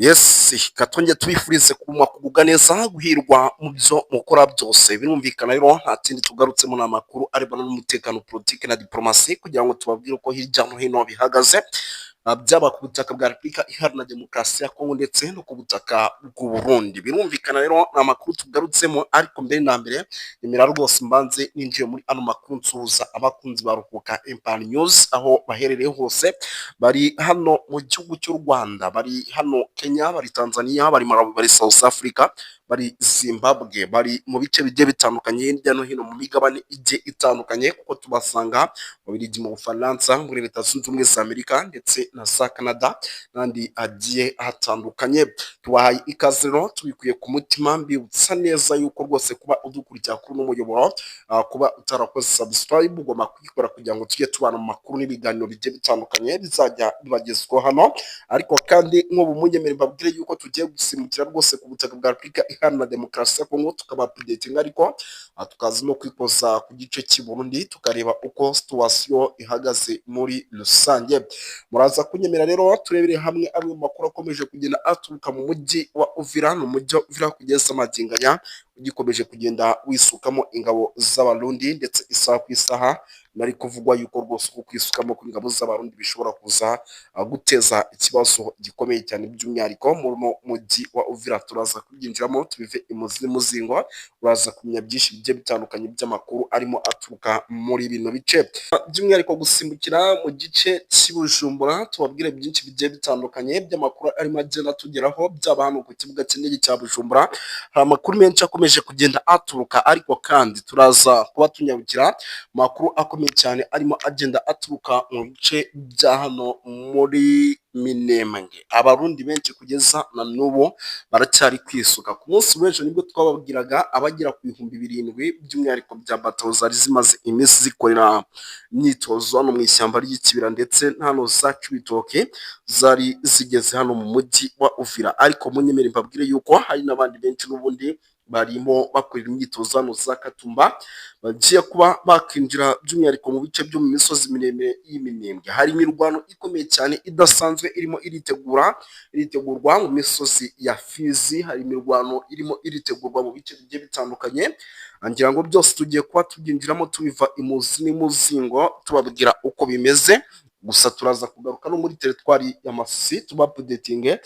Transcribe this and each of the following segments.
Yes, katongeye tubifurize kuguma kugubwa neza guhirwa mu byo mukora byose. Birumvikana rero nta kindi tugarutsemo n'amakuru arebana n'umutekano, politiki na diplomasi kugira ngo tubabwire uko hirya no hino bihagaze. Byaba ku butaka bwa Repubulika Iharanira Demokarasi ya Kongo ndetse no ku butaka bw'u Burundi. Birumvikana rero ni amakuru tugarutsemo, ariko mbere na mbere nyemera rwose mbanze ninjiye muri ano makuru nsuhuza abakunzi ba Ruhuka Empire News aho baherereye hose. Bari hano mu gihugu cy'u Rwanda, bari hano Kenya, bari Tanzania, bari Malawi, bari South Africa, bari Zimbabwe, bari mu bice bigiye bitandukanye hirya no hino mu migabane igiye itandukanye, kuko tubasanga mu Bubiligi, mu Bufaransa, muri Leta Zunze Ubumwe za Amerika ndetse na za Canada n'andi agiye hatandukanye. Tubahaye ikaze rero tubikuye ku mutima, mbibutsa neza yuko rwose kuba udukurikira kuri uno muyoboro, kuba utarakoze subscribe ugomba kuyikora kugira ngo tujye tubana mu makuru n'ibiganiro bigiye bitandukanye bizajya bibagezwaho hano. Ariko kandi nk'ubu munyemere mbabwire yuko tugiye gusimbukira rwose ku butaka bwa Repubulika Iharanira Demokarasi ya Kongo, tukaba updating, ariko tukaza no kwikoza ku gice cy'i Burundi tukareba uko situation ihagaze muri rusange. Muraza kunyemera rero turebere hamwe amwe mu makuru akomeje kugenda aturuka mu mujyi wa Uvira. Ni umujyi wa Uvira kugeza amaginganya ugikomeje kugenda wisukamo ingabo z'Abarundi, ndetse isaha ku isaha nari kuvugwa yuko rwose uko kwisukamo kw'ingabo z'Abarundi bishobora kuza guteza ikibazo gikomeye cyane, by'umwihariko mu mujyi wa Uvira. Turaza kubyinjiramo tubive imuzi n'umuzingo, uraza kumenya byinshi bigiye bitandukanye by'amakuru arimo aturuka muri bino bice, by'umwihariko gusimbukira mu gice cy'i Bujumbura tubabwire byinshi bigiye bitandukanye by'amakuru arimo agenda atugeraho, byaba hano ku kibuga cy'indege cya Bujumbura. Hari amakuru menshi akomeje kugenda aturuka, ariko kandi turaza kuba tunyarukira amakuru akomeye cyane arimo agenda aturuka mu bice bya hano muri Minembwe. Abarundi benshi kugeza na n'ubu baracyari kwisuka. Ku munsi w'ejo nibwo twababwiraga abagera ku 7,000 by'umwihariko bya bato zari zimaze iminsi zikorera imyitozo hano mu ishyamba ry'ikibira ndetse hano za Cibitoke, zari zigeze hano mu mujyi wa Uvira. Ariko munyemere mbabwire yuko hari n'abandi benshi n'ubundi barimo bakorera imyitozo hano za Katumba, bagiye kuba bakinjira by'umwihariko mu bice byo mu misozi miremire y'Iminembwe. Hari imirwano ikomeye cyane idasanzwe irimo iritegurwa mu misozi ya Fizi. Hari imirwano irimo iritegurwa mu bice bigiye bitandukanye, ngira ngo byose tugiye kuba tubyinjiramo tubiva imuzi n'umuzingo tubabwira uko bimeze. Gusa turaza kugaruka no muri teritwari ya Masisi tubapudetinge,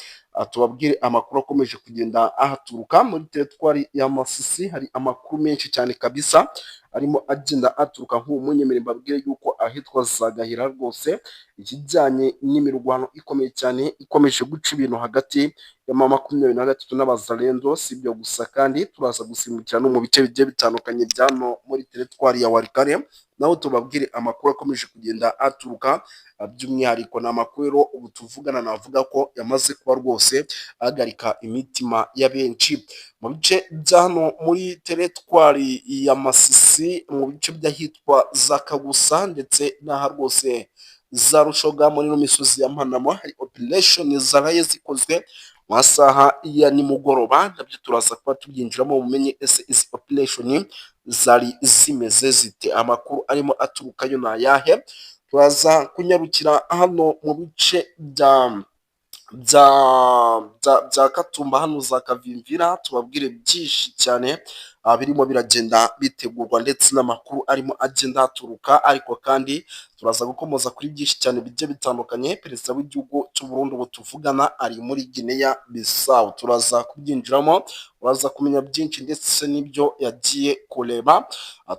tubabwire amakuru akomeje kugenda ahaturuka muri teritwari ya Masisi. Hari amakuru menshi cyane kabisa arimo agenda aturuka, nk'ubu munyemere mbabwire yuko ahitwa Zagahira rwose ikijyanye n'imirwano ikomeye cyane ikomeje guca ibintu hagati ya M23 n'Abazalendo. Si ibyo gusa kandi turaza gusimbukira no mu bice bigiye bitandukanye byano muri teritwari ya Walikale, naho tubabwire amakuru akomeje kugenda aturuka, by'umwihariko ni amakuru rero ubu tuvugana navuga ko yamaze kuba rwose ahagarika imitima ya benshi mu bice bya hano muri teritwari ya Masisi, mu bice by'ahitwa za Kagusa ndetse n'aha rwose za Rushoga muri no misozi ya Mpanama. Hari operation zaraye zikozwe mu masaha ya nimugoroba, nabyo turaza kuba tubyinjiramo mumenye ese izi operation zari zimeze zite, amakuru arimo aturukayo na yahe. Turaza kunyarukira hano mu bice bya Katumba hano za Kavimvira tubabwire byinshi cyane birimo biragenda bitegurwa ndetse n'amakuru arimo agenda aturuka. Ariko kandi turaza gukomoza kuri byinshi cyane bigiye bitandukanye. Perezida w'igihugu cy'u Burundi ubu tuvugana ari muri Guinea Bissau, turaza kubyinjiramo, uraza kumenya byinshi ndetse n'ibyo yagiye kureba.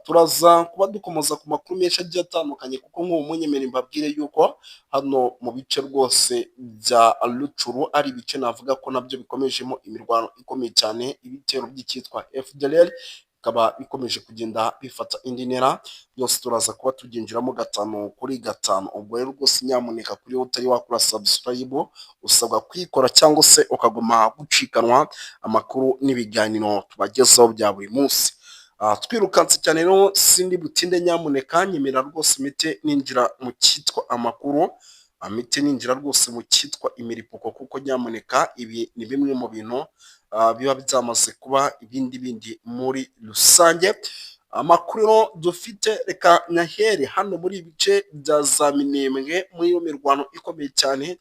Turaza kuba dukomoza ku makuru menshi agiye atandukanye, kuko nk'ubu munyemere mbabwire yuko hano mu bice rwose bya Rucuru ari ibice navuga ko nabyo bikomejemo imirwano ikomeye cyane. Ibitero by'icyitwa FDLR bikaba bikomeje kugenda bifata indi ntera. Byose turaza kuba tubyinjiramo 5 kuri 5. Ubwo rero rwose nyamuneka kuri wowe utari wakora subscribe usabwa kwikora, cyangwa se ukaguma gucikanwa amakuru n'ibiganiro tubagezaho bya buri munsi. Twirukanse cyane rero sindi butinde, nyamuneka nyemera rwose imite ninjira mu cyitwa amakuru, amite ninjira rwose mu cyitwa imiripuko, kuko nyamuneka ibi ni bimwe mu bintu biba byamaze kuba ibindi muri rusange. Amakuru dufite reka nyahere hano muri ibice bya za Minembwe, muri iyo mirwano ikomeye cyane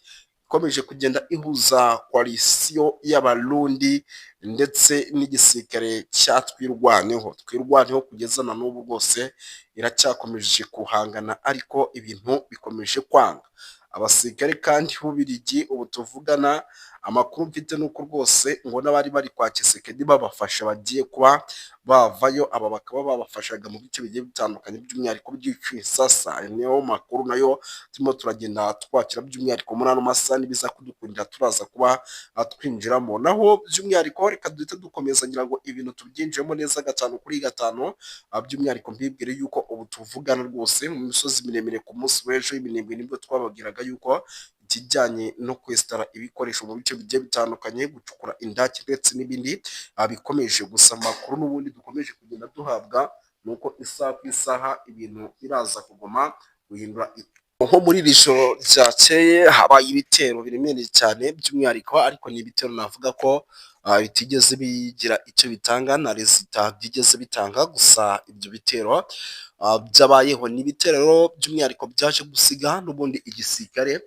ikomeje kugenda ihuza koalisiyo y'abarundi ndetse n'igisirikare cya twirwaneho kugeza na n'ubu rwose iracyakomeje guhangana, ariko ibintu bikomeje kwanga. Abasirikare kandi b'Ububiligi ubu tuvugana, amakuru mfite nuko rwose ngo n'abari bari kwa Tshisekedi babafasha bagiye kuba bavayo, aba bakaba babafashaga mu bice bigiye bitandukanye by'umwihariko by'Kinshasa. Niyo makuru nayo turimo turagenda twakira by'umwihariko muri ano masaha, nibiza kudukundira turaza kuba twinjiramo. Naho by'umwihariko reka duhite dukomeza ngira ngo ibintu tubyinjiremo neza gatanu kuri gatanu. By'umwihariko mbibwire yuko ubu tuvugana rwose mu misozi miremire ku munsi w'ejo y'Iminembwe nibwo twababwiraga yuko ikijyanye no kwesitara ibikoresho mu bice bigiye bitandukanye, gucukura indake ndetse n'ibindi bikomeje. Gusa amakuru n'ubundi dukomeje kugenda duhabwa nuko isaha ku isaha ibintu biraza kugoma guhindura. Nko muri iri joro ryakeye habaye ibitero biremereye cyane by'umwihariko, ariko ni ibitero navuga ko bitigeze bigira icyo bitanga na rezita byigeze bitanga. Gusa ibyo bitero byabayeho ni ibitero by'umwihariko byaje gusiga n'ubundi igisirikare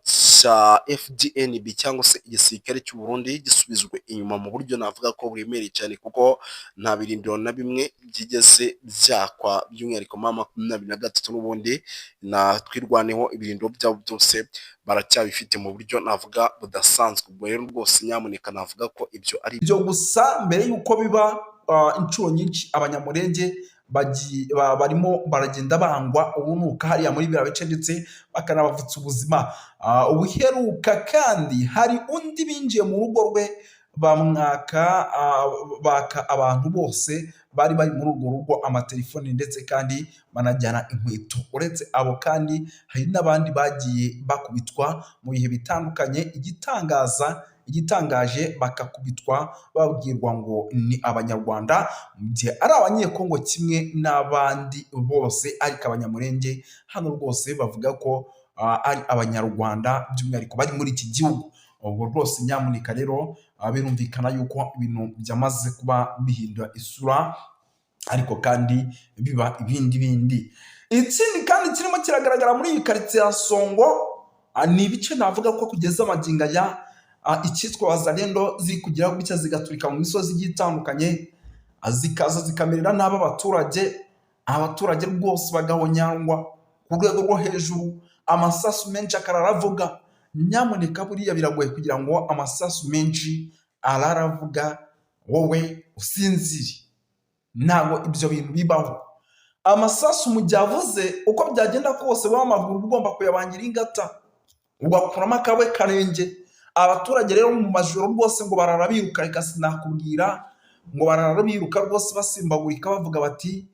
cya FDNB cyangwa se igisirikare cy'u Burundi gisubizwe inyuma mu buryo navuga ko buremereye cyane, kuko nta birindiro na bimwe byigeze byakwa, by'umwihariko ma 23 n'ubundi na twirwaneho ibirindiro byabo byose baracyabifite mu buryo navuga budasanzwe. Ubwo rero rwose nyamuneka navuga ko ibyo ari byo gusa. Mbere y'uko biba inshuro nyinshi abanyamurenge barimo baragenda bangwa ubunuka hariya muri biriya bice ndetse bakanabavutsa ubuzima. Ubuheruka kandi hari undi binjiye mu rugo rwe bamwaka baka abantu bose bari bari muri urwo rugo amatelefoni ndetse kandi banajyana inkweto. Uretse abo kandi hari n'abandi bagiye bakubitwa mu bihe bitandukanye, igitangaje bakakubitwa babwirwa ngo ni Abanyarwanda, mu gihe ari Abanyekongo kimwe n'abandi bose, ariko Abanyamurenge hano rwose bavuga ko ari Abanyarwanda by'umwihariko bari muri iki gihugu. Ubwo rwose nyamuneka rero birumvikana yuko ibintu byamaze kuba bihindura isura, ariko kandi biba ibindi. Ikindi kandi kirimo kiragaragara muri iyi karitsiye ya Songo ni ibice navuga ko kugeza amagingo aya icyitwa Wazalendo ziri kugira gutya zigaturika mu misozi igiye itandukanye, zikaza zikamerera nabi abaturage rwose bagahonyangwa ku rwego rwo hejuru, amasasu menshi akararavuga. Nyamuneka buriya biragoye kugira ngo amasasu menshi araravuga wowe usinzire, ntabwo ibyo bintu bibaho. Amasasu mu gihe avuze uko byagenda kose w'amaguru ugomba kuyabangira ingata ugakuramo akawe karenge. Abaturage rero mu majoro rwose ngo barara biruka, reka sinakubwira ngo barara biruka rwose basimbagurika bavuga bati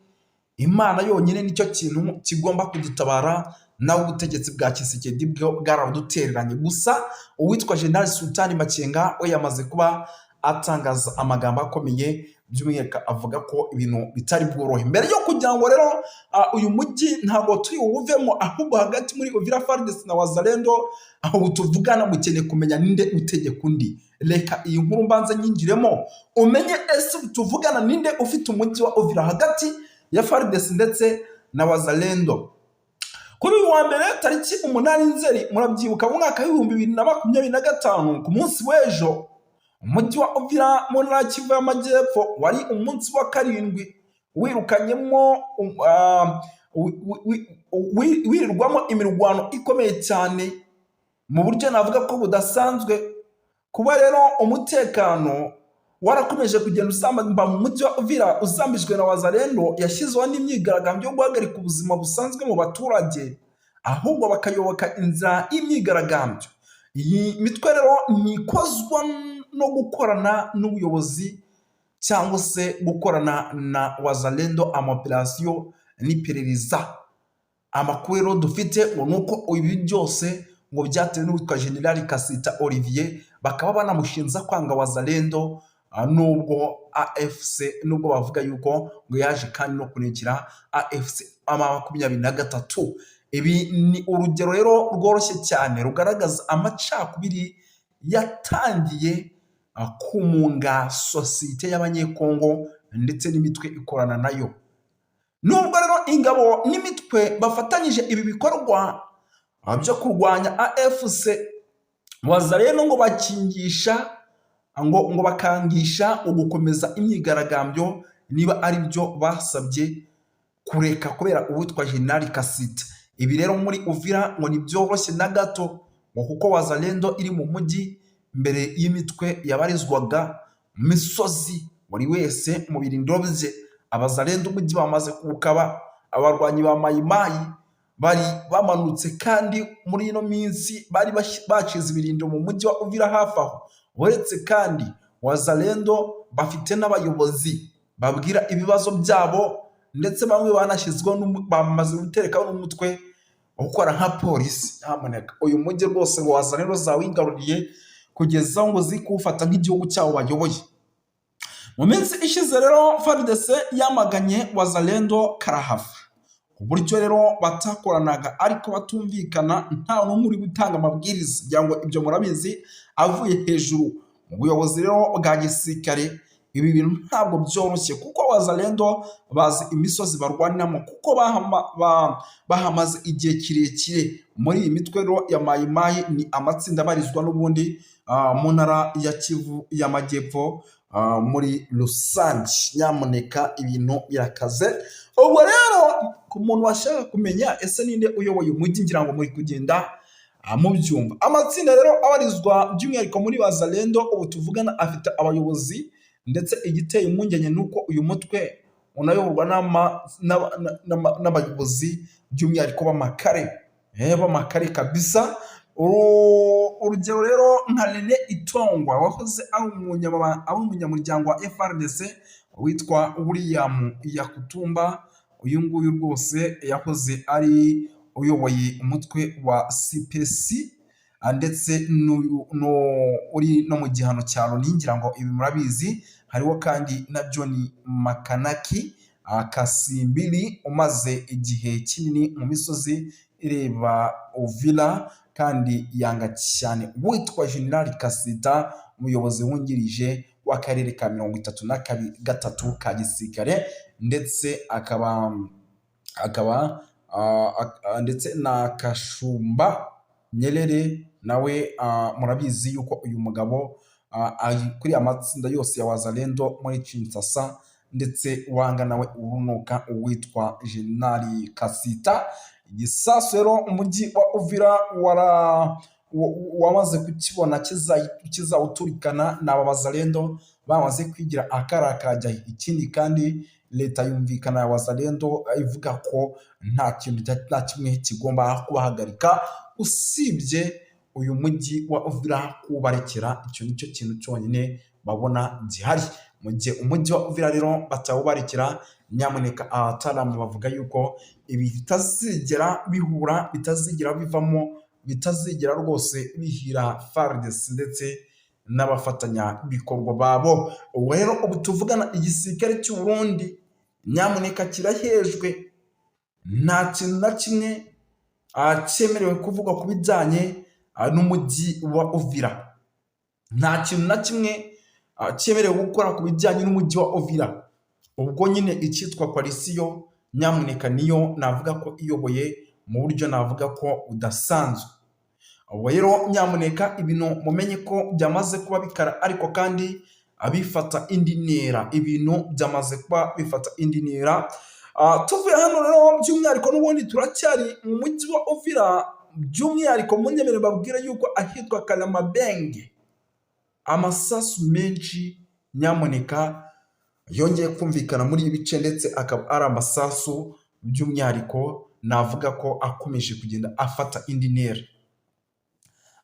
Imana yonyine nicyo kintu kigomba kudutabara, nawe ubutegetsi bwa Tshisekedi bwaradutereranye. Gusa uwitwa General Sultani Makenga we yamaze kuba atangaza amagambo akomeye, by'umwihariko avuga ko ibintu bitari bworohe. Mbere yo kugira ngo rero uyu mujyi ntabwo turi uwuvemo, ahubwo hagati muri Uvira FARDC na Wazalendo aho tuvugana mukeneye kumenya ninde utegeka undi. Reka iyi nkuru mbanza nyinjiremo umenye ese tuvugana ninde ufite umujyi wa Uvira hagati ya FARDC ndetse na Wazalendo. Kuri uyu wa mbere tariki 8 Nzeri murabyibuka mu mwaka w'2025 ku munsi w'ejo, umujyi wa Uvira mu ntara Kivu y'Amajyepfo wari umunsi wa 7 wirukanyemo wirirwamo imirwano ikomeye cyane mu buryo navuga ko budasanzwe. Kuba rero umutekano warakomeje kugenda usamba mu mujyi wa Uvira uzambijwe na Wazalendo, yashyizweho n'imyigaragambyo yo guhagarika ubuzima busanzwe mu baturage, ahubwo bakayoboka inzira y'imyigaragambyo. Iyi mitwe rero ntikozwa no gukorana n'ubuyobozi cyangwa se gukorana na Wazalendo amaoperasiyo n'iperereza. Amakuru rero dufite nuko ibi byose ngo byatewe n'uwitwa General Kasita Olivier, bakaba banamushinza kwanga Wazalendo, nubwo AFC nubwo bavuga yuko ngo yaje kandi no kunekira AFC 23. Ibi ni urugero rero rworoshye cyane rugaragaza amacakubiri yatangiye kumunga sosiyete y'Abanyekongo ndetse n'imitwe ikorana nayo. Nubwo rero ingabo n'imitwe bafatanyije ibi bikorwa byo kurwanya AFC Wazalendo ngo bakingisha ngo bakangisha ugukomeza imyigaragambyo niba ari byo basabye kureka kubera uwitwa Jenerali Kasita. Ibi rero muri Uvira ngo ntibyoroshye na gato ngo kuko Wazalendo iri mu mujyi mbere y'imitwe yabarizwaga mu misozi, buri wese mu birindiro bye. Abazalendo umujyi bamaze kuwukaba, abarwanyi ba mayimayi bari bamanutse kandi muri ino minsi bari bacize ibirindiro mu mujyi wa Uvira hafi aho. Uretse kandi Wazalendo bafite n'abayobozi babwira ibibazo byabo, ndetse bamwe banashyizweho bamaze guterekaho n'umutwe ukora nka polisi. Nyamuneka uyu mujyi rwose ngo Wazalendo zawigaruriye kugeza ngo zikuwufata nk'igihugu cyabo bayoboye. Mu minsi ishize rero FARDC yamaganye Wazalendo karahava, uburyo rero batakoranaga ariko batumvikana, nta n'umwe uri gutanga amabwiriza kugira ngo ibyo murabizi avuye hejuru mu buyobozi rero bwa gisirikare. Ibi bintu ntabwo byoroshye kuko Wazalendo bazi imisozi barwaniramo, kuko bahamaze igihe kirekire. Muri iyi mitwe rero ya mayimayi ni amatsinda abarizwa n'ubundi mu ntara ya Kivu y'Amajyepfo, muri rusange. Nyamuneka ibintu birakaze. Ubwo rero ku muntu washaka kumenya ese ninde uyoboye umujyi, ngira ngo muri kugenda mubyumva. Amatsinda rero abarizwa by'umwihariko muri Wazalendo ubu tuvugana afite abayobozi, ndetse igiteye impungenge nuko uyu mutwe unayoborwa n'abayobozi by'umwihariko b'amakare kabisa. Urugero rero nka Rene Itongwa wahoze ari umunyamuryango wa FARDC witwa William Yakutumba. Uyu nguyu rwose yahoze ari uyoboye umutwe wa CPC, ndetse uri no mu gihano cya Loni, ngira ngo ibi murabizi. Hariho kandi na John Makanaki Kasimbiri umaze igihe kinini mu misozi ireba Uvira kandi yanga cyane witwa Jenerali Kasita, umuyobozi wungirije w'akarere ka 33 ka gisirikare, ndetse akaba ndetse na Kashumba Nyerere nawe murabizi yuko uyu mugabo kuri amatsinda yose ya Wazalendo muri Kinshasa, ndetse wanga nawe urunuka uwitwa Jenerali Kasita. Igisasu rero umujyi wa Uvira wamaze kukibona kizawuturikana n'aba Wazalendo bamaze kwigira akarakajya. Ikindi kandi leta yumvikana ya Wazalendo ivuga ko nta kintu na kimwe kigomba kubahagarika usibye uyu mujyi wa Uvira kubarekera. Icyo nicyo kintu cyonyine babona gihari. Mu gihe umujyi wa Uvira rero batawubarekera, nyamuneka abataramu bavuga yuko ibi bitazigera bihura, bitazigera bivamo, bitazigera rwose bihira FARDC ndetse n'abafatanya bikorwa babo. Rero ubu tuvugana igisirikare cy'u Burundi nyamuneka kirahejwe, nta kintu na kimwe cyemerewe kuvugwa ku bijyanye n'umujyi wa Uvira. Nta kintu na kimwe cyemerewe gukora ku bijyanye n'umujyi wa Uvira. Ubwo nyine icyitwa koalisiyo nyamuneka niyo navuga ko iyoboye mu buryo navuga ko udasanzwe. Ubwo rero nyamuneka ibintu mumenye ko byamaze kuba bikara, ariko kandi abifata indi ntera. Ibintu byamaze kuba bifata indi ntera. Tuvuye hano rero by'umwihariko n'ubundi turacyari mu mujyi wa Uvira, by'umwihariko munyemere babwira yuko ahitwa Kalamabenge amasasu menshi nyamuneka yongeye kumvikana muri ibi bice, ndetse akaba ari amasasu by'umwihariko navuga ko akomeje kugenda afata indi ntera.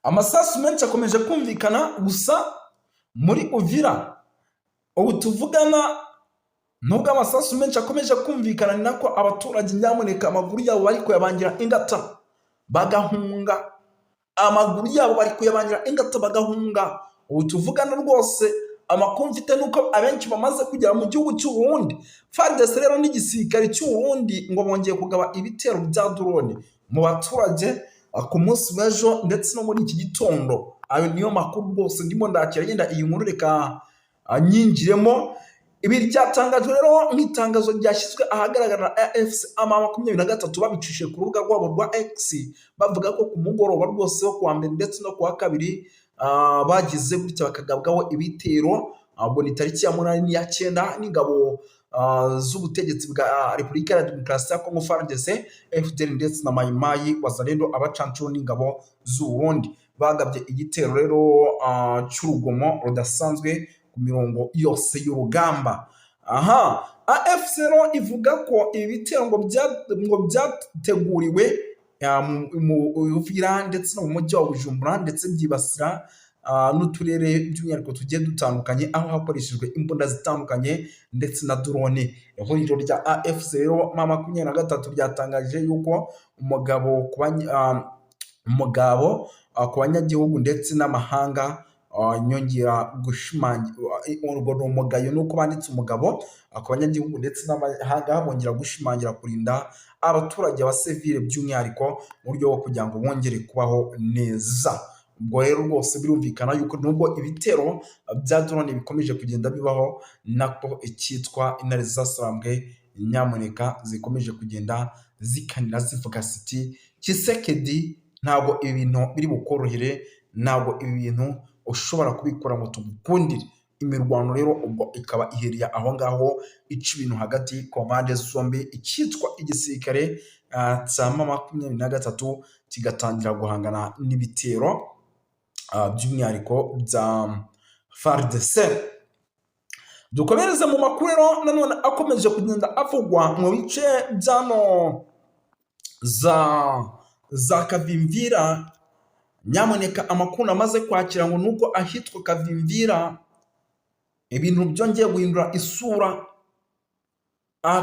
Amasasu menshi akomeje kumvikana gusa muri Uvira. Ubu tuvugana nubwo amasasu menshi akomeje kumvikana, ni nako abaturage nyamuneka amaguru yabo bari kuyabangira ingata bagahunga. Amaguru yabo bari kuyabangira ingata bagahunga. Ubu tuvugana rwose amakuru mfite nuko abenshi bamaze kugera mu gihugu cy'u Burundi. FARDC rero n'igisirikare cy'u Burundi ngo bongeye kugaba ibitero bya drone mu baturage ku munsi w'ejo ndetse no muri iki gitondo. Ayo niyo makuru rwose ndimo ndakira. Yenda iyi nkuru reka nyingiremo. Ibi ryatangajwe rero nk'itangazo ryashyizwe ahagaragara na AFC M23 babicishije ku rubuga rwabo rwa X, bavuga ko ku mugoroba rwose wo kuwa mbere ndetse no kuwa kabiri bagize gutya bakagabwaho ibitero. Ubwo ni tariki ya 8 n'iya 9 n'ingabo z'ubutegetsi bwa Repubulika ya Demokarasi ya Kongo FARDC, FDL ndetse na Mai Mai Wazalendo abacancuro n'ingabo z'u Burundi bagabye igitero rero cy'urugomo rudasanzwe ku mirongo yose y'urugamba. AFC rero ivuga ko ibi bitero ngo byateguriwe mu Uvira ndetse no mu mujyi wa Bujumbura, ndetse byibasira n'uturere by'umwihariko tugiye dutandukanye, aho hakoreshejwe imbunda zitandukanye ndetse na drone. Ihuriro rya AFC rero M23 ryatangaje yuko umugabo ku banyagihugu ndetse n'amahanga nyongera gushimangira urwo umugayo nuko banditse umugabo ku banyagihugu ndetse n'amahanga bongera gushimangira kurinda abaturage ba civile by'umwihariko mu buryo bwo kugira ngo bongere kubaho neza. Ubwo rero rwose birumvikana yuko nubwo ibitero bya drone bikomeje kugenda bibaho, nako icyitwa intare zasambwe nyamuneka zikomeje kugenda zikanira zivuga siti Tshisekedi ntabwo ibintu biri bukorohere, ntabwo ibi bintu ushobora kubikora ngo tugukundire. Imirwano rero ubwo ikaba iheriye aho ngaho ica ibintu hagati ku mpande zombi, icyitwa igisirikare cya M23 kigatangira guhangana n'ibitero by'umwihariko bya FARDC. Dukomereze mu makuru rero nanone akomeje kugenda avugwa mu bice byano za Kavimvira. Nyamuneka amakuru amaze kwakira ngo nuko ahitwa Kavimvira ibintu byongeye guhindura isura.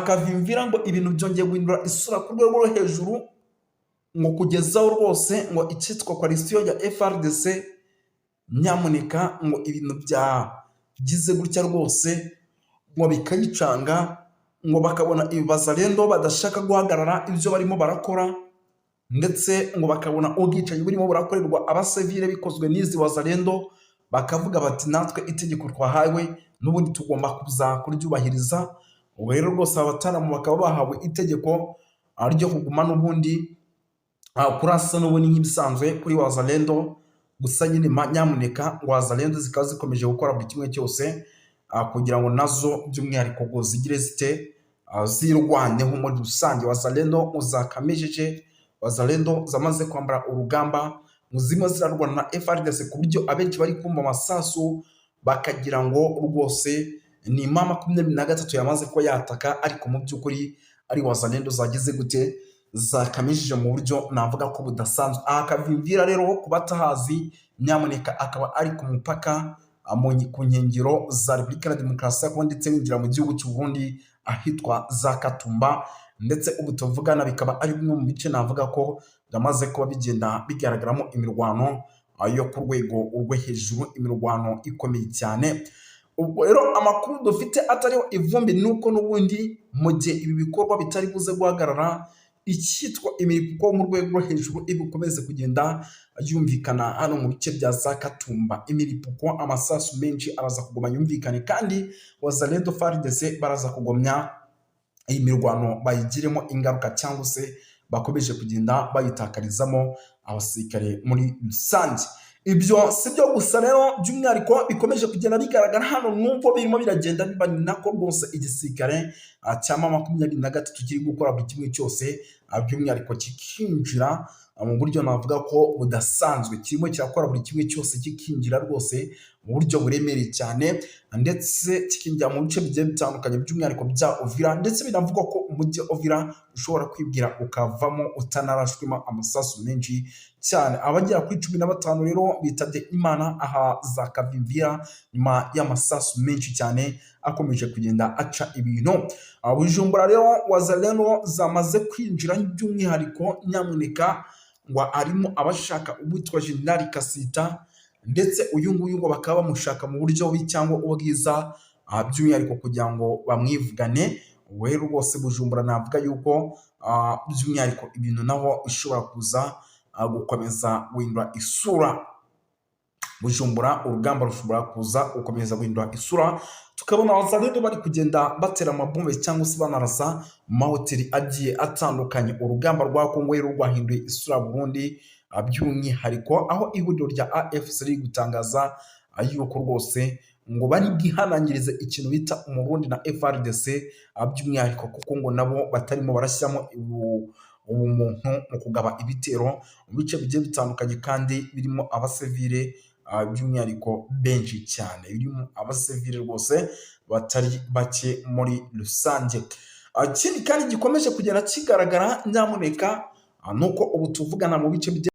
Kavimvira ngo ibintu byongeye guhindura isura ku rwego rwo hejuru, ngo kugezaho rwose ngo icyitwa coalition ya FARDC nyamuneka ngo ibintu byagize gutya rwose ngo bikayicanga, ngo bakabona ibazalendo badashaka guhagarara ibyo barimo barakora, ndetse ngo bakabona ubwicanyi burimo burakorerwa abasivile bikozwe n'izi wazalendo, bakavuga bati natwe itegeko twahawe n'ubundi tugomba kuza kuryubahiriza. Ubwo rero rwose abataramu bakaba bahawe itegeko ryo kuguma n'ubundi kurasa n'ubundi nk'ibisanzwe kuri wazalendo. Gusa nyine nyamuneka wazalendo zikaba zikomeje gukora buri kimwe cyose kugira ngo nazo by'umwihariko ngo zigire zite zirwanyeho muri rusange. Wazalendo uzakamejeje, wazalendo zamaze kwambara urugamba, muzima zirarwana na FARDC ku buryo abenshi bari kumva amasasu bakagira ngo rwose ni M23 yamaze ko yataka, ariko mu by'ukuri ari wazalendo zagize gute zakamishije mu buryo navuga ko budasanzwe. Kavimvira rero kubatahazi nyamuneka akaba ari ku mupaka ku nkengero za Repubulika ya Demokarasi ya Kongo ndetse winjira mu gihugu cy'u Burundi ahitwa za Katumba, ndetse ubu tuvugana bikaba ari bimwe mu bice navuga ko byamaze kuba bigenda bigaragaramo imirwano yo ku rwego rwo hejuru, imirwano ikomeye cyane. Ubwo rero amakuru dufite atariho ivumbi nuko n'ubundi mu gihe ibi bikorwa bitari buze guhagarara, icyitwa imiripuko mu rwego rwo hejuru ibikomeze kugenda yumvikana hano mu bice bya za Katumba. Imiripuko, amasasu menshi araza kugoma yumvikane, kandi wazalendo FARDC baraza kugomya iyi mirwano bayigiremo ingaruka, cyangwa se bakomeje kugenda bayitakarizamo abasirikare muri rusange. Ibyo si byo gusa rero, by'umwihariko bikomeje kugenda bigaragara hano numva birimo biragenda biba nako rwose igisirikare cya M23 kiri gukora buri kimwe cyose, by'umwihariko kikinjira mu buryo navuga ko budasanzwe, kirimo kirakora buri kimwe cyose kikinjira rwose mu buryo buremereye cyane, ndetse kikinjira mu bice bigiye bitandukanye by'umwihariko bya Uvira, ndetse binavuga ko umujyi Uvira ushobora kwibwira ukavamo utanarashwemo amasasu menshi cyane. Abagera kuri 15 rero bitabye Imana aha za Kavimvira nyuma y'amasasu menshi cyane akomeje kugenda aca ibintu. Bujumbura rero wazalendo zamaze kwinjira by'umwihariko nyamuneka ngo arimo abashaka ubutwa General Kasita, ndetse uyu nguyu ngo bakaba bamushaka mu buryo cyangwa ubwiza by'umwihariko kugira ngo bamwivugane. Rero rwose Bujumbura navuga yuko by'umwihariko ibintu naho ishobora kuza gukomeza guhindura isura. Bujumbura urugamba rushobora kuza gukomeza guhindura isura, tukabona abazalendo bari kugenda batera amabombe cyangwa se banarasa mu mahoteli agiye atandukanye. Urugamba rwa Kongo rero rwahinduye isura Burundi, by'umwihariko aho ihuriro rya AFC riri gutangaza yuko rwose ngo bari bwihanangirize ikintu bita Umurundi na FRDC, by'umwihariko kuko ngo nabo batarimo barashyiramo ubumuntu mu kugaba ibitero mu bice bigiye bitandukanye kandi birimo abasivile, by'umwihariko benshi cyane, birimo abasivile rwose batari bake muri rusange. Ikindi kandi gikomeje kugenda kigaragara nyamuneka nuko ubu tuvugana mu bice